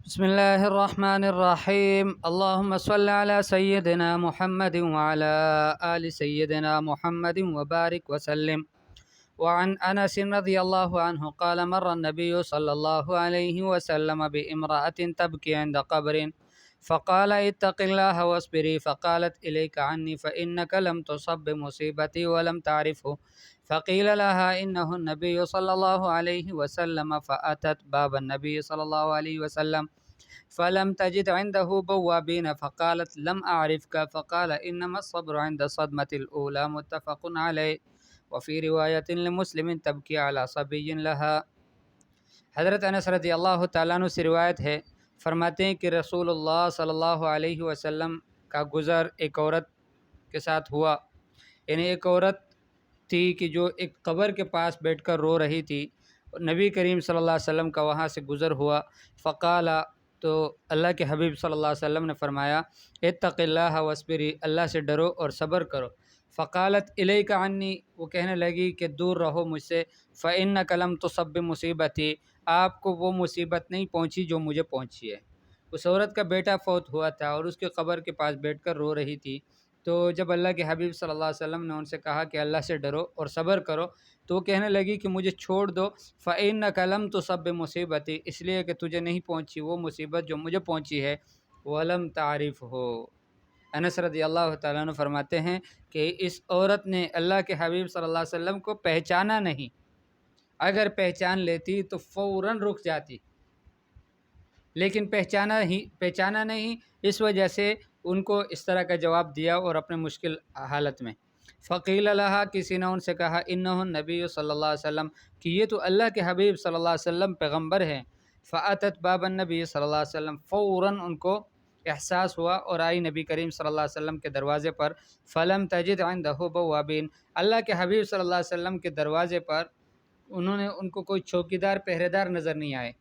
بسم الله الرحمن الرحيم اللهم صل على سيدنا محمد وعلى آل سيدنا محمد وبارك وسلم. وعن أنس رضي الله عنه قال مر النبي صلى الله عليه وسلم بامرأة تبكي عند قبر فقال اتق الله واصبري فقالت إليك عني فإنك لم تصب بمصيبتي ولم تعرفه. فقيل لها إنه النبي صلى الله عليه وسلم فأتت باب النبي صلى الله عليه وسلم فلم تجد عنده بوابين فقالت لم أعرفك فقال إنما الصبر عند الصدمة الأولى متفق عليه. وفي روایت لمسلم تبکی علی صبی لها. حضرت انس رضی اللہ تعالیٰ عنہ سے روایت ہے، فرماتے ہیں کہ رسول اللہ صلی اللہ علیہ وسلم کا گزر ایک عورت کے ساتھ ہوا، یعنی ایک عورت تھی کہ جو ایک قبر کے پاس بیٹھ کر رو رہی تھی. نبی کریم صلی اللہ علیہ وسلم کا وہاں سے گزر ہوا. فقال، تو اللہ کے حبیب صلی اللہ علیہ وسلم نے فرمایا اتق اللہ واصبری، اللہ سے ڈرو اور صبر کرو. فقالت الیک عنی، وہ کہنے لگی کہ دور رہو مجھ سے. فإنک لم تصب بمصیبتی، آپ کو وہ مصیبت نہیں پہنچی جو مجھے پہنچی ہے. اس عورت کا بیٹا فوت ہوا تھا اور اس کے قبر کے پاس بیٹھ کر رو رہی تھی. تو جب اللہ کے حبیب صلی اللہ علیہ وسلم نے ان سے کہا کہ اللہ سے ڈرو اور صبر کرو، تو وہ کہنے لگی کہ مجھے چھوڑ دو. فإنک لم تصب بمصیبتی، اس لیے کہ تجھے نہیں پہنچی وہ مصیبت جو مجھے پہنچی ہے. ولم تعرف ہو. انس رضی اللہ تعالیٰ عنہ فرماتے ہیں کہ اس عورت نے اللہ کے حبیب صلی اللہ علیہ وسلم کو پہچانا نہیں، اگر پہچان لیتی تو فوراً رک جاتی، لیکن پہچانا نہیں، اس وجہ سے ان کو اس طرح کا جواب دیا اور اپنے مشکل حالت میں. فقیل لها، کسی نے ان سے کہا انہ النبی صلی اللہ علیہ وسلم، کہ یہ تو اللہ کے حبیب صلی اللہ علیہ وسلم پیغمبر ہیں. فاتت باب النبی صلی اللہ علیہ وسلم، فوراً ان کو احساس ہوا اور آئی نبی کریم صلی اللہ علیہ وسلم کے دروازے پر. فلم تجد عنده بوابین، اللہ کے حبیب صلی اللہ علیہ وسلم کے دروازے پر ان کو کوئی چوکیدار پہرے دار نظر نہیں آئے.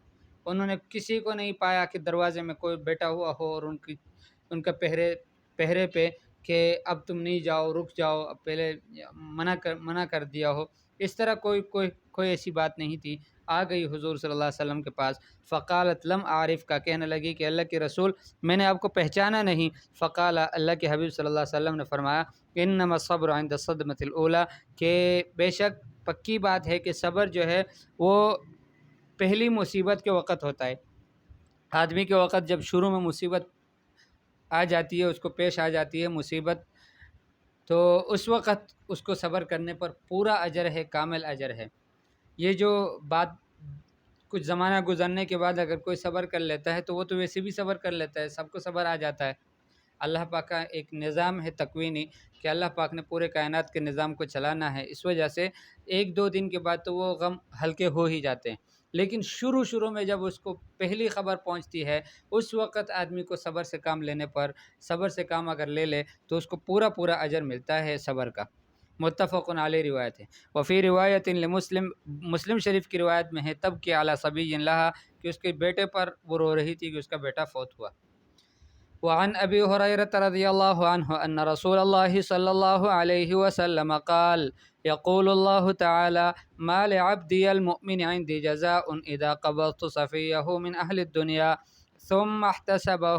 انہوں نے کسی کو نہیں پایا کہ دروازے میں کوئی بیٹھا ہوا ہو اور ان کا پہرے پہ کہ اب تم نہیں جاؤ، رک جاؤ، اب پہلے منع کر دیا ہو. اس طرح کوئی ایسی بات نہیں تھی. آ گئی حضور صلی اللہ علیہ وسلم کے پاس. فقالت لم عارف کا، کہنے لگی کہ اللہ کے رسول میں نے آپ کو پہچانا نہیں. فقال، اللہ کے حبیب صلی اللہ علیہ وسلم نے فرمایا انما الصبر عند الصدمة الاولى، کہ بے شک پکی بات ہے کہ صبر جو ہے وہ پہلی مصیبت کے وقت ہوتا ہے. آدمی کے وقت جب شروع میں مصیبت آ جاتی ہے، اس کو پیش آ جاتی ہے مصیبت، تو اس وقت اس کو صبر کرنے پر پورا اجر ہے، کامل اجر ہے. یہ جو بات کچھ زمانہ گزرنے کے بعد اگر کوئی صبر کر لیتا ہے تو وہ تو ویسے بھی صبر کر لیتا ہے، سب کو صبر آ جاتا ہے. اللہ پاک کا ایک نظام ہے تکوینی کہ اللہ پاک نے پورے کائنات کے نظام کو چلانا ہے، اس وجہ سے ایک دو دن کے بعد تو وہ غم ہلکے ہو ہی جاتے ہیں. لیکن شروع میں جب اس کو پہلی خبر پہنچتی ہے، اس وقت آدمی کو صبر سے کام لینے پر، صبر سے کام اگر لے لے تو اس کو پورا اجر ملتا ہے صبر کا. متفق علیہ روایت ہے. وفی روایت لمسلم، مسلم شریف کی روایت میں ہے تب کہ اعلیٰ صبی لہا، کہ اس کے بیٹے پر وہ رو رہی تھی کہ اس کا بیٹا فوت ہوا. وعن ابی ہریرہ رضی اللہ عنہ ان رسول اللہ صلی اللہ علیہ وسلم قال یقول اللہ تعالی ما لعبدی المؤمن عندی جزاء اذا قبضت صفیہ من اہل الدنیا ثم احتسبہ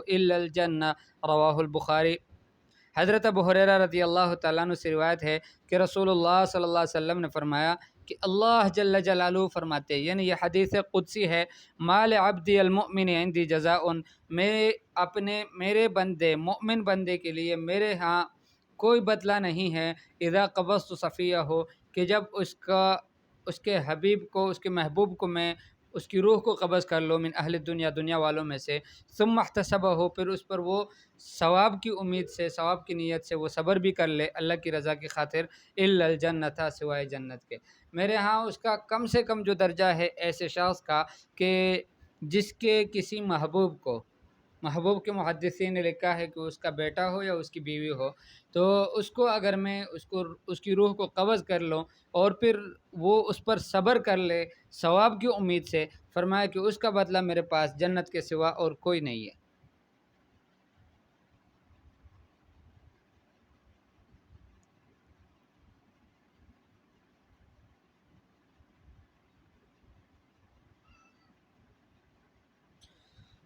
الا الجنہ، رواہ البخاری. حضرت ابو ہریرہ رضی اللہ تعالیٰ عنہ سے روایت ہے کہ رسول اللہ صلی اللہ علیہ وسلم نے فرمایا کہ اللہ جل جلالہ فرماتے ہیں، یعنی یہ حدیث قدسی ہے، ما لعبدی المؤمن عندی جزاء، میرے بندے مومن بندے کے لیے میرے ہاں کوئی بدلہ نہیں ہے. اذا قبضت صفیہ ہو، کہ جب اس کے حبیب کو، اس کے محبوب کو میں اس کی روح کو قبض کر لو، من اہل دنیا، دنیا والوں میں سے. ثم احتسبہ ہو، پھر اس پر وہ ثواب کی امید سے، ثواب کی نیت سے وہ صبر بھی کر لے اللہ کی رضا کی خاطر. الا الجنۃ، سوائے جنت کے. میرے ہاں اس کا کم سے کم جو درجہ ہے ایسے شخص کا کہ جس کے کسی محبوب کے محدثین نے لکھا ہے کہ اس کا بیٹا ہو یا اس کی بیوی ہو، تو اس کو اگر میں اس کی روح کو قبض کر لوں اور پھر وہ اس پر صبر کر لے ثواب کی امید سے، فرمایا کہ اس کا بدلہ میرے پاس جنت کے سوا اور کوئی نہیں ہے.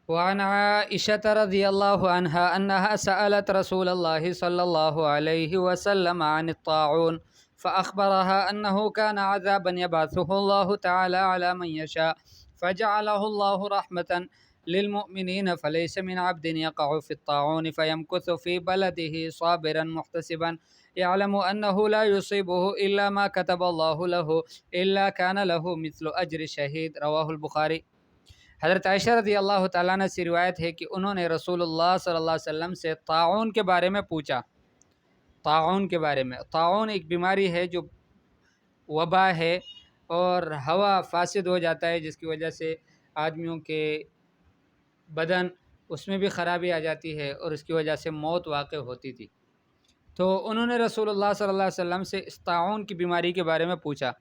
وعن عائشة رضي الله عنها أنها سألت رسول الله صلى الله عليه وسلم عن الطاعون فأخبرها أنه كان عذابا يبعثه الله تعالى على من يشاء فجعله الله رحمة للمؤمنين فليس من عبد يقع في الطاعون فيمكث في بلده صابرا محتسبا يعلم أنه لا يصيبه إلا ما كتب الله له إلا كان له مثل أجر شهيد رواه البخاري۔ حضرت عائشہ رضی اللہ تعالیٰ عنہ سے روایت ہے کہ انہوں نے رسول اللہ صلی اللہ علیہ وسلم سے طاعون کے بارے میں پوچھا۔ طاعون کے بارے میں، طاعون ایک بیماری ہے جو وبا ہے اور ہوا فاسد ہو جاتا ہے، جس کی وجہ سے آدمیوں کے بدن اس میں بھی خرابی آ جاتی ہے اور اس کی وجہ سے موت واقع ہوتی تھی۔ تو انہوں نے رسول اللہ صلی اللہ علیہ وسلم سے اس طاعون کی بیماری کے بارے میں پوچھا۔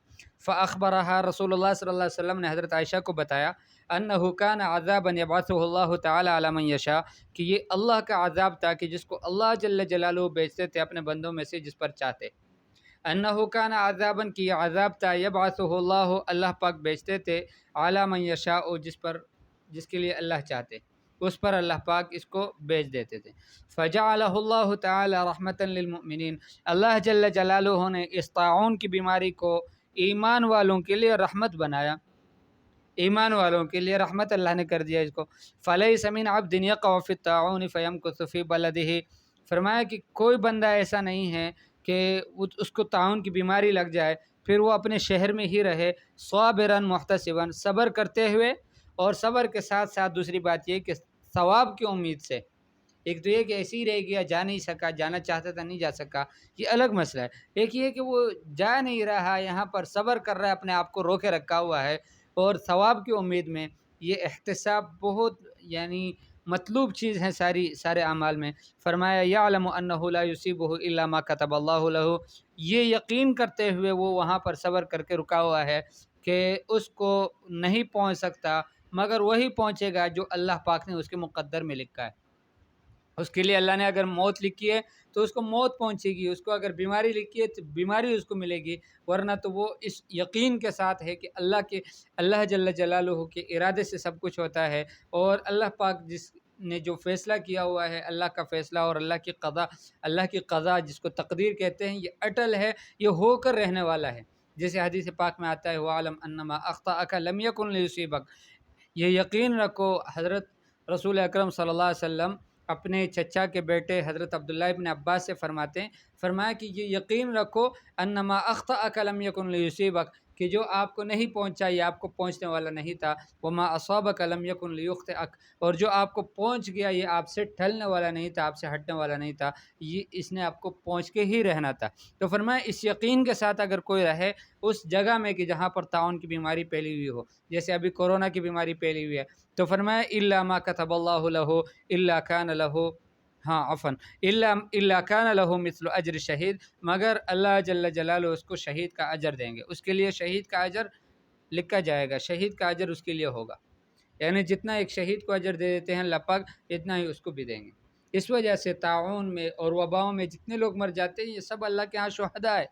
فاخبرها رسول اللہ صلی اللہ علیہ وسلم نے حضرت عائشہ کو بتایا انہ کان عذابا یبعثہ اللہ تعالی علی من یشاء، کہ یہ اللہ کا عذاب تھا کہ جس کو اللہ جل جلالہ بھیجتے تھے اپنے بندوں میں سے جس پر چاہتے۔ انہ کان عذابا، کہ یہ عذاب تھا، یبعثہ اللہ، اللہ پاک بھیجتے تھے، علی من یشاء، جس کے لیے اللہ چاہتے، اس پر اللہ پاک اس کو بھیج دیتے تھے۔ فجعلہ اللہ تعالی رحمتا للمؤمنین، اللہ جل جلالہ نے اس طاعون کی بیماری کو ایمان والوں کے لیے رحمت بنایا، ایمان والوں کے لیے رحمت اللہ نے کر دیا اس کو۔ فلیس من عبد یقع فی الطاعون فیمکث فی بلدہ، فرمایا کہ کوئی بندہ ایسا نہیں ہے کہ اس کو طاعون کی بیماری لگ جائے پھر وہ اپنے شہر میں ہی رہے، صابرا محتسبا، صبر کرتے ہوئے، اور صبر کے ساتھ ساتھ دوسری بات یہ کہ ثواب کی امید سے۔ ایک تو یہ کہ ایسے ہی رہ گیا، جا نہیں سکا، جانا چاہتا تھا نہیں جا سکا، یہ الگ مسئلہ ہے۔ ایک یہ کہ وہ جا نہیں رہا، یہاں پر صبر کر رہا ہے، اپنے آپ کو روکے رکھا ہوا ہے اور ثواب کی امید میں۔ یہ احتساب بہت مطلوب چیز ہے سارے اعمال میں۔ فرمایا یعلم انہ لا یصیبہ الا ما کتب اللہ لہ، یہ یقین کرتے ہوئے وہ وہاں پر صبر کر کے رکا ہوا ہے کہ اس کو نہیں پہنچ سکتا مگر وہی پہنچے گا جو اللہ پاک نے اس کے مقدر میں لکھا ہے۔ اس کے لیے اللہ نے اگر موت لکھی ہے تو اس کو موت پہنچے گی، اس کو اگر بیماری لکھی ہے تو بیماری اس کو ملے گی، ورنہ تو وہ اس یقین کے ساتھ ہے کہ اللہ جل جلالہ کے ارادے سے سب کچھ ہوتا ہے، اور اللہ پاک جس نے جو فیصلہ کیا ہوا ہے، اللہ کا فیصلہ اور اللہ کی قضا جس کو تقدیر کہتے ہیں، یہ اٹل ہے، یہ ہو کر رہنے والا ہے۔ جیسے حدیث پاک میں آتا ہے وَعَلَمْ أَنَّمَا أَخْطَأَكَ لَمْ يَكُنْ لِيُصِيبَكَ، یہ یقین رکھو، حضرت رسول اکرم صلی اللہ علیہ وسلم اپنے چچا کے بیٹے حضرت عبداللہ ابن عباس سے فرماتے ہیں، فرمایا کہ یہ یقین رکھو انما اخطأک لم یکن لیصیبک، کہ جو آپ کو نہیں پہنچا یہ آپ کو پہنچنے والا نہیں تھا، وما اصابک لم یکن لیخطئک، اور جو آپ کو پہنچ گیا یہ آپ سے ٹھلنے والا نہیں تھا، آپ سے ہٹنے والا نہیں تھا، یہ اس نے آپ کو پہنچ کے ہی رہنا تھا۔ تو فرمایا اس یقین کے ساتھ اگر کوئی رہے اس جگہ میں کہ جہاں پر طاعون کی بیماری پھیلی ہوئی ہو، جیسے ابھی کورونا کی بیماری پھیلی ہوئی ہے، تو فرمایا الا ما كتب اللہ لہ الا کان لہ الا کان لہ مثل اجر شہید، مگر اللہ جل جلالہ اس کو شہید کا اجر دیں گے، اس کے لیے شہید کا اجر لکھا جائے گا، شہید کا اجر اس کے لیے ہوگا، یعنی جتنا ایک شہید کو اجر دے دیتے ہیں اللہ پاک اتنا ہی اس کو بھی دیں گے۔ اس وجہ سے طاعون میں اور وباؤں میں جتنے لوگ مر جاتے ہیں یہ سب اللہ کے ہاں شہداء ہے،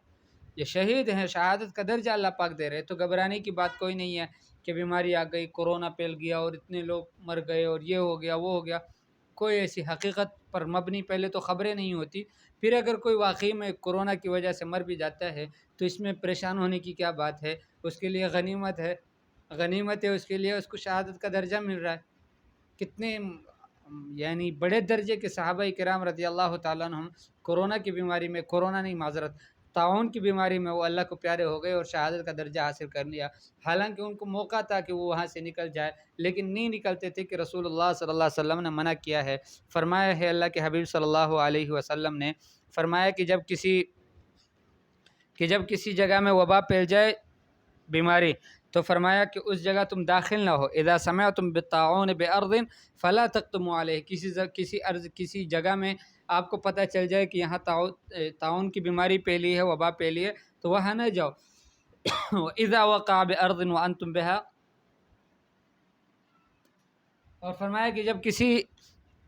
یہ شہید ہیں، شہادت کا درجہ اللہ پاک دے رہے، تو گھبرانے کی بات کوئی نہیں ہے کہ بیماری آ گئی، کورونا پھیل گیا اور اتنے لوگ مر گئے اور یہ ہو گیا وہ ہو گیا۔ کوئی ایسی حقیقت پر مبنی پہلے تو خبریں نہیں ہوتی، پھر اگر کوئی واقعی میں کورونا کی وجہ سے مر بھی جاتا ہے تو اس میں پریشان ہونے کی کیا بات ہے، اس کے لیے غنیمت ہے اس کے لیے، اس کو شہادت کا درجہ مل رہا ہے۔ کتنے بڑے درجے کے صحابہ کرام رضی اللہ تعالیٰ عنہم کورونا کی بیماری میں، کورونا نہیں معذرت، طاعون کی بیماری میں وہ اللہ کو پیارے ہو گئے اور شہادت کا درجہ حاصل کر لیا، حالانکہ ان کو موقع تھا کہ وہ وہاں سے نکل جائے لیکن نہیں نکلتے تھے کہ رسول اللہ صلی اللہ علیہ وسلم نے منع کیا ہے۔ فرمایا ہے اللہ کے حبیب صلی اللہ علیہ وسلم نے فرمایا کہ جب کسی جگہ میں وبا پھیل جائے بیماری، تو فرمایا کہ اس جگہ تم داخل نہ ہو، اذا سمعتم بالطاعون بارض فلا تقدموا علیہ، کسی جگہ میں آپ کو پتہ چل جائے کہ یہاں طاعون کی بیماری پھیلی ہے، وبا پھیلی ہے، تو وہاں نہ جاؤ۔ اذا وقع بارض وانتم بها، اور فرمایا کہ جب کسی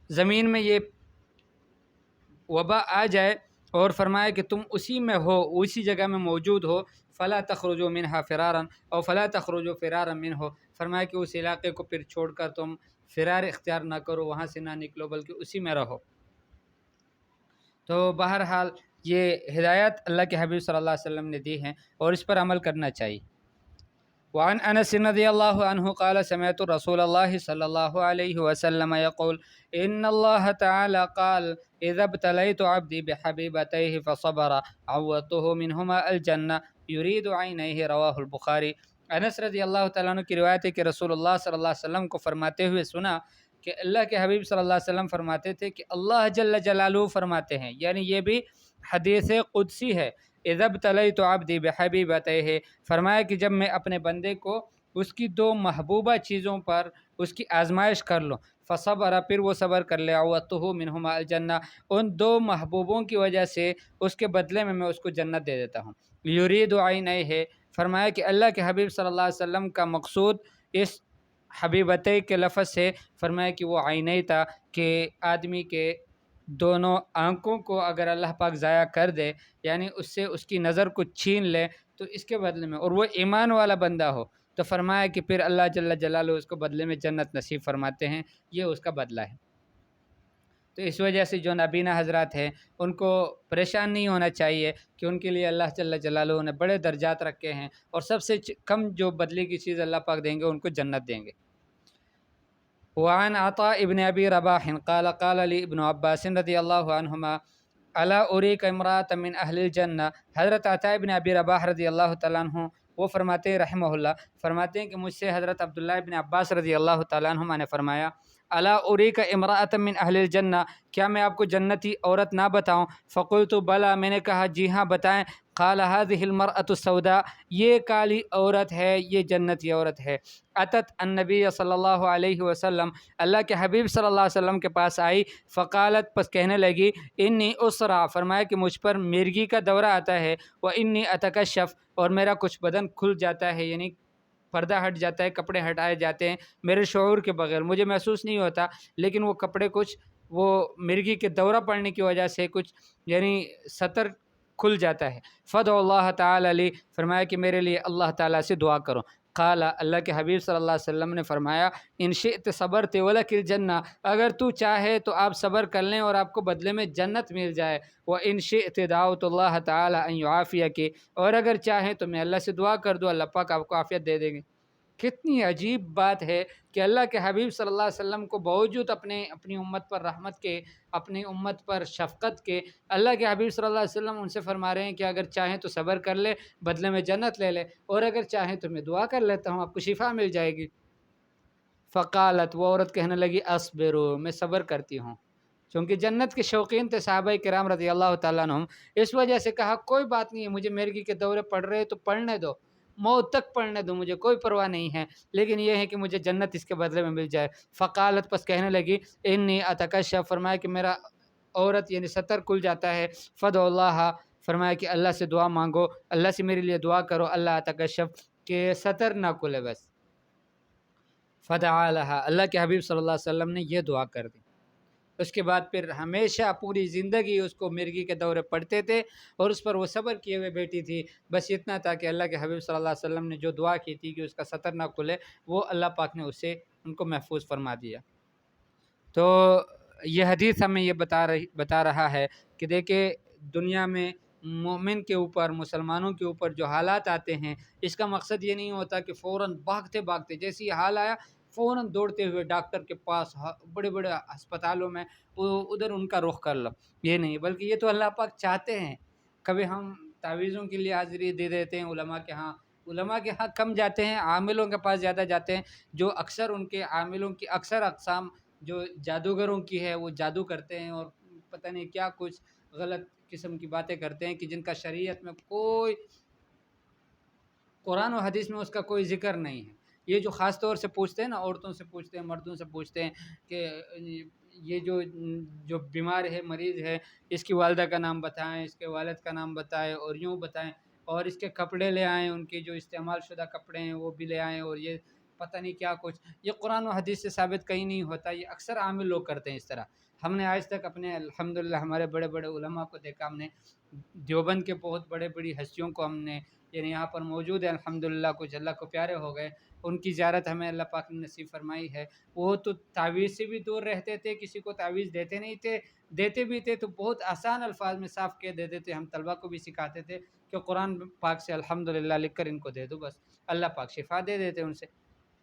زمین میں یہ وبا آ جائے اور فرمایا کہ تم اسی میں ہو، اسی جگہ میں موجود ہو، فلا تخرجوا منها فرارا او فلا تخرجوا فرارا منه، فرمایا کہ اس علاقے کو پھر چھوڑ کر تم فرار اختیار نہ کرو، وہاں سے نہ نکلو بلکہ اسی میں رہو۔ تو بہرحال یہ ہدایت اللہ کے حبیب صلی اللہ علیہ وسلم نے دی ہیں اور اس پر عمل کرنا چاہیے۔ وعن انس رضی اللہ عنہ قال سمعت رسول اللہ صلی اللہ علیہ وسلم يقول ان اللہ تعالی قال اذا ابتلیت عبدی بحبیبتیہ فصبر عوضته منہما الجنہ یرید عینیہ، رواہ البخاری۔ انس رضی اللہ تعالیٰ عنہ کی روایت ہے کہ رسول اللہ صلی اللہ علیہ وسلم کو فرماتے ہوئے سنا کہ اللہ کے حبیب صلی اللہ علیہ وسلم فرماتے تھے کہ اللہ جل جلالہ فرماتے ہیں، یعنی یہ بھی حدیث قدسی ہے، اذا ابتلیت عبدی بحبیبتیہ، فرمایا کہ جب میں اپنے بندے کو اس کی دو محبوبہ چیزوں پر اس کی آزمائش کر لوں، فصبر، پھر وہ صبر کر لے، عوضتہ منہما الجنہ، ان دو محبوبوں کی وجہ سے اس کے بدلے میں اس کو جنت دے دیتا ہوں۔ یرید عینیہ، فرمایا کہ اللہ کے حبیب صلی اللہ علیہ وسلم کا مقصود اس حبیبتہ کے لفظ سے فرمایا کہ وہ عینی تھا، کہ آدمی کے دونوں آنکھوں کو اگر اللہ پاک ضائع کر دے، یعنی اس سے اس کی نظر کو چھین لے، تو اس کے بدلے میں، اور وہ ایمان والا بندہ ہو، تو فرمایا کہ پھر اللہ جل جلالہ اس کو بدلے میں جنت نصیب فرماتے ہیں، یہ اس کا بدلہ ہے۔ تو اس وجہ سے جو نابینا حضرات ہیں ان کو پریشان نہیں ہونا چاہیے کہ ان کے لیے اللہ جل جلالہ نے بڑے درجات رکھے ہیں، اور سب سے کم جو بدلے کی چیز اللہ پاک دیں گے ان کو جنت دیں گے۔ وعن عطاء ابن ابی رباح قال قال لی ابن عباس رضی اللہ عنہما الا اریک امرأۃ من اہل الجنہ، حضرت عطاء ابن ابی رباح رضی اللہ تعالیٰ عنہ وہ فرماتے ہیں رحمہ اللہ، فرماتے ہیں کہ مجھ سے حضرت عبداللہ ابن عباس رضی اللہ تعالیٰ عنہما نے فرمایا الا اریک امرأۃ من اہل الجنہ، کیا میں آپ کو جنتی عورت نہ بتاؤں؟ فقلت بلا، میں نے کہا جی ہاں بتائیں۔ قال هذه المرأة السوداء، یہ کالی عورت ہے، یہ جنتی عورت ہے۔ اتت النبی صلی اللہ علیہ وسلم، اللہ کے حبیب صلی اللہ علیہ وسلم کے پاس آئی، فقالت، پس کہنے لگی، انی اسرع، فرمایا کہ مجھ پر مرگی کا دورہ آتا ہے، وانی اتکشف، اور میرا کچھ بدن کھل جاتا ہے، یعنی پردہ ہٹ جاتا ہے، کپڑے ہٹائے جاتے ہیں میرے شعور کے بغیر، مجھے محسوس نہیں ہوتا، لیکن وہ کپڑے کچھ وہ مرگی کے دورہ پڑنے کی وجہ سے کچھ یعنی سطر کھل جاتا ہے۔ فدعوا اللہ تعالی علی، فرمایا کہ میرے لیے اللہ تعالیٰ سے دعا کرو۔ قال، اللہ کے حبیب صلی اللہ علیہ وسلم نے فرمایا، ان شئت صبرت ولک الجنہ، اگر تو چاہے تو آپ صبر کر لیں اور آپ کو بدلے میں جنت مل جائے۔ وان شئت دعوت اللہ تعالی ان یعافیک، اور اگر چاہیں تو میں اللہ سے دعا کر دوں، اللہ پاک آپ کو عافیت دے دیں گے۔ کتنی عجیب بات ہے کہ اللہ کے حبیب صلی اللہ علیہ وسلم کو باوجود اپنی امت پر رحمت کے، اپنی امت پر شفقت کے، اللہ کے حبیب صلی اللہ علیہ وسلم ان سے فرما رہے ہیں کہ اگر چاہیں تو صبر کر لے، بدلے میں جنت لے لے، اور اگر چاہیں تو میں دعا کر لیتا ہوں، آپ کو شفا مل جائے گی۔ فقالت، وہ عورت کہنے لگی، اصبرو، میں صبر کرتی ہوں، چونکہ جنت کے شوقین تھے صحابہ کرام رضی اللہ تعالیٰ عنہم، اس وجہ سے کہا کوئی بات نہیں ہے، مجھے مرگی کے دورے پڑ رہے تو پڑھنے دو، موت تک پڑھنے دو، مجھے کوئی پرواہ نہیں ہے، لیکن یہ ہے کہ مجھے جنت اس کے بدلے میں مل جائے۔ فقالت، پس کہنے لگی، انی اتکشف، فرمایا کہ میرا عورت یعنی سطر کھل جاتا ہے، فدعوا اللہ، فرمایا کہ اللہ سے دعا مانگو، اللہ سے میرے لیے دعا کرو، اللہ اتکشف، کہ سطر نہ کھلے بس۔ فدعا لها، اللہ کے حبیب صلی اللہ علیہ وسلم نے یہ دعا کر دی۔ اس کے بعد پھر ہمیشہ پوری زندگی اس کو مرگی کے دورے پڑتے تھے اور اس پر وہ صبر کیے ہوئے بیٹھی تھی، بس اتنا تھا کہ اللہ کے حبیب صلی اللہ علیہ وسلم نے جو دعا کی تھی کہ اس کا سطر نہ کھلے، وہ اللہ پاک نے اسے ان کو محفوظ فرما دیا۔ تو یہ حدیث ہمیں یہ بتا رہا ہے کہ دیکھیں دنیا میں مومن کے اوپر، مسلمانوں کے اوپر جو حالات آتے ہیں، اس کا مقصد یہ نہیں ہوتا کہ فوراً بھاگتے بھاگتے جیسے یہ حال آیا فوراً دوڑتے ہوئے ڈاکٹر کے پاس، بڑے بڑے ہسپتالوں میں ادھر ان کا رخ کر لو، یہ نہیں، بلکہ یہ تو اللہ پاک چاہتے ہیں۔ کبھی ہم تعویذوں کے لیے حاضری دے دیتے ہیں علماء کے ہاں کم جاتے ہیں، عاملوں کے پاس زیادہ جاتے ہیں، جو اکثر ان کے عاملوں کی اکثر اقسام جو جادوگروں کی ہے وہ جادو کرتے ہیں اور پتہ نہیں کیا کچھ غلط قسم کی باتیں کرتے ہیں کہ جن کا شریعت میں کوئی، قرآن و حدیث میں اس کا کوئی ذکر نہیں ہے۔ یہ جو خاص طور سے پوچھتے ہیں نا، عورتوں سے پوچھتے ہیں، مردوں سے پوچھتے ہیں کہ یہ جو بیمار ہے، مریض ہے، اس کی والدہ کا نام بتائیں، اس کے والد کا نام بتائیں اور یوں بتائیں، اور اس کے کپڑے لے آئیں، ان کے جو استعمال شدہ کپڑے ہیں وہ بھی لے آئیں، اور یہ پتہ نہیں کیا کچھ، یہ قرآن و حدیث سے ثابت کہیں نہیں ہوتا، یہ اکثر عامل لوگ کرتے ہیں اس طرح۔ ہم نے آج تک اپنے الحمدللہ ہمارے بڑے بڑے علماء کو دیکھا، ہم نے دیوبند کے بہت بڑی ہستیوں کو ہم نے یعنی یہاں پر موجود ہیں الحمدللہ، کچھ اللہ کو پیارے ہو گئے، ان کی زیارت ہمیں اللہ پاک نے نصیب فرمائی ہے۔ وہ تو تعویذ سے بھی دور رہتے تھے، کسی کو تعویذ دیتے نہیں تھے، دیتے بھی تھے تو بہت آسان الفاظ میں صاف کہہ دیتے تھے۔ ہم طلبہ کو بھی سکھاتے تھے کہ قرآن پاک سے الحمدللہ لکھ کر ان کو دے دو، بس اللہ پاک شفا دے دیتے ان سے۔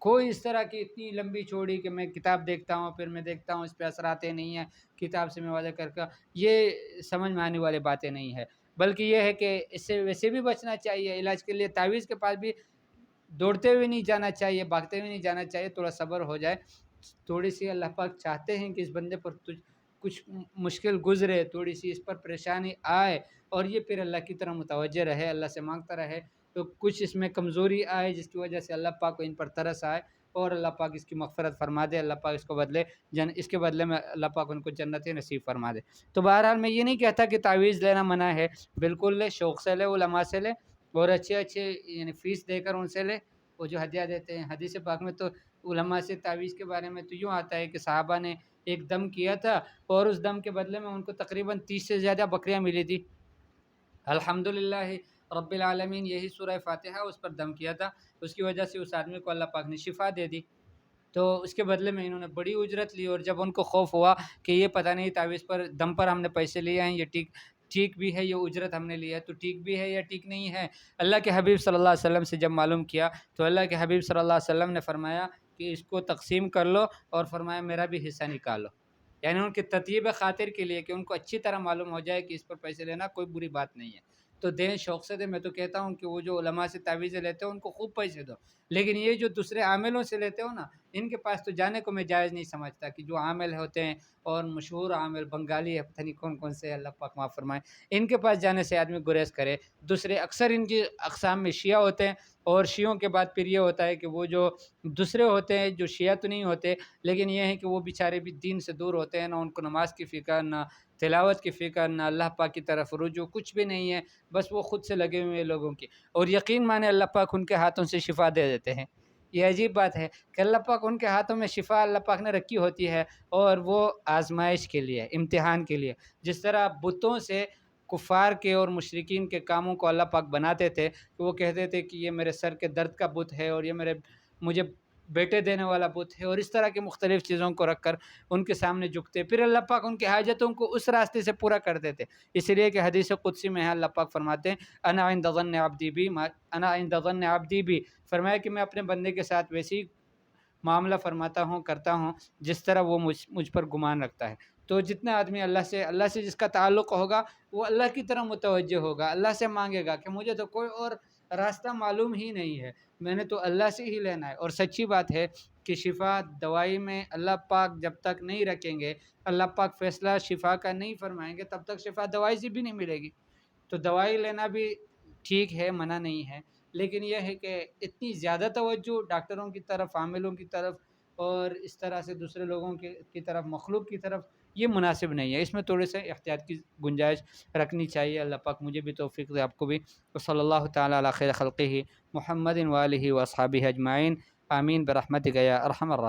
کوئی اس طرح کی اتنی لمبی چوڑی کہ میں کتاب دیکھتا ہوں پھر میں دیکھتا ہوں اس پہ اثر آتے نہیں ہیں، کتاب سے میں واضح کر کے، یہ سمجھ میں آنے والی باتیں نہیں ہے، بلکہ یہ ہے کہ اس سے ویسے بھی بچنا چاہیے۔ علاج کے لیے تعویذ کے پاس بھی دوڑتے ہوئے نہیں جانا چاہیے، بھاگتے ہوئے نہیں جانا چاہیے، تھوڑا صبر ہو جائے، تھوڑی سی اللہ پاک چاہتے ہیں کہ اس بندے پر کچھ مشکل گزرے، تھوڑی سی اس پر پریشانی آئے، اور یہ پھر اللہ کی طرح متوجہ رہے، اللہ سے مانگتا رہے، تو کچھ اس میں کمزوری آئے جس کی وجہ سے اللہ پاک کو ان پر ترس آئے اور اللہ پاک اس کی مغفرت فرما دے، اللہ پاک اس کو بدلے اس کے بدلے میں اللہ پاک ان کو جنت نصیب فرما دے۔ تو بہرحال میں یہ نہیں کہتا کہ تعویذ لینا منع ہے، بالکل لے، شوق سے لے، علماء سے لے، اور اچھے یعنی فیس دے کر ان سے لے، وہ جو ہدیہ دیتے ہیں۔ حدیث پاک میں تو علماء سے تعویذ کے بارے میں تو یوں آتا ہے کہ صحابہ نے ایک دم کیا تھا اور اس دم کے بدلے میں ان کو تقریباً 30 سے زیادہ بکریاں ملی تھی۔ الحمدللہ رب العالمین، یہی سورہ فاتحہ اس پر دم کیا تھا، اس کی وجہ سے اس آدمی کو اللہ پاک نے شفا دے دی، تو اس کے بدلے میں انہوں نے بڑی اجرت لی۔ اور جب ان کو خوف ہوا کہ یہ پتہ نہیں تعویذ پر دم پر ہم نے پیسے لیے ہیں، یہ ٹھیک بھی ہے، یہ اجرت ہم نے لیا ہے تو ٹھیک بھی ہے یا ٹھیک نہیں ہے، اللہ کے حبیب صلی اللہ علیہ وسلم سے جب معلوم کیا تو اللہ کے حبیب صلی اللہ علیہ وسلم نے فرمایا کہ اس کو تقسیم کر لو، اور فرمایا میرا بھی حصہ نکالو، یعنی ان کی تطیب خاطر کے لیے کہ ان کو اچھی طرح معلوم ہو جائے کہ اس پر پیسے لینا کوئی بری بات نہیں ہے، تو دیں، شوق سے دیں۔ میں تو کہتا ہوں کہ وہ جو علماء سے تعویذیں لیتے ہو ان کو خوب پیسے دو، لیکن یہ جو دوسرے عاملوں سے لیتے ہو نا، ان کے پاس تو جانے کو میں جائز نہیں سمجھتا، کہ جو عامل ہوتے ہیں اور مشہور عامل بنگالی ہے، پتہ نہیں کون کون سے، اللہ پاک معاف فرمائے، ان کے پاس جانے سے آدمی گریز کرے۔ دوسرے اکثر ان کی اقسام میں شیعہ ہوتے ہیں، اور شیعوں کے بعد پھر یہ ہوتا ہے کہ وہ جو دوسرے ہوتے ہیں جو شیعہ تو نہیں ہوتے، لیکن یہ ہے کہ وہ بیچارے بھی دین سے دور ہوتے ہیں، نہ ان کو نماز کی فکر، نہ تلاوت کی فکر، نہ اللہ پاک کی طرف رجوع، کچھ بھی نہیں ہے، بس وہ خود سے لگے ہوئے ہیں لوگوں کی، اور یقین مانے اللہ پاک ان کے ہاتھوں سے شفا دے دیتے ہیں۔ یہ عجیب بات ہے کہ اللہ پاک ان کے ہاتھوں میں شفا اللہ پاک نے رکھی ہوتی ہے، اور وہ آزمائش کے لیے، امتحان کے لیے، جس طرح بتوں سے کفار کے اور مشرکین کے کاموں کو اللہ پاک بناتے تھے، کہ وہ کہتے تھے کہ یہ میرے سر کے درد کا بت ہے، اور یہ مجھے بیٹے دینے والا بت ہے، اور اس طرح کی مختلف چیزوں کو رکھ کر ان کے سامنے جھکتے، پھر اللہ پاک ان کی حاجتوں کو اس راستے سے پورا کر دیتے۔ اس لیے کہ حدیث قدسی میں ہے، اللہ پاک فرماتے ہیں انا عند ظن عبدی بھی، فرمایا کہ میں اپنے بندے کے ساتھ ویسی معاملہ فرماتا ہوں، کرتا ہوں جس طرح وہ مجھ پر گمان رکھتا ہے۔ تو جتنا آدمی اللہ سے جس کا تعلق ہوگا، وہ اللہ کی طرح متوجہ ہوگا، اللہ سے مانگے گا کہ مجھے تو کوئی اور راستہ معلوم ہی نہیں ہے، میں نے تو اللہ سے ہی لینا ہے۔ اور سچی بات ہے کہ شفا دوائی میں اللہ پاک جب تک نہیں رکھیں گے، اللہ پاک فیصلہ شفا کا نہیں فرمائیں گے، تب تک شفا دوائی سے بھی نہیں ملے گی۔ تو دوائی لینا بھی ٹھیک ہے، منع نہیں ہے، لیکن یہ ہے کہ اتنی زیادہ توجہ ڈاکٹروں کی طرف، عاملوں کی طرف، اور اس طرح سے دوسرے لوگوں کی طرف، مخلوق کی طرف، یہ مناسب نہیں ہے۔ اس میں تھوڑے سے احتیاط کی گنجائش رکھنی چاہیے۔ اللہ پاک مجھے بھی توفیق دے، آپ کو بھی۔ صلی اللہ تعالیٰ علی خیر خلقہ محمد و آلہ و اصحابہ اجمعین، آمین برحمتک یا ارحم الراحمین۔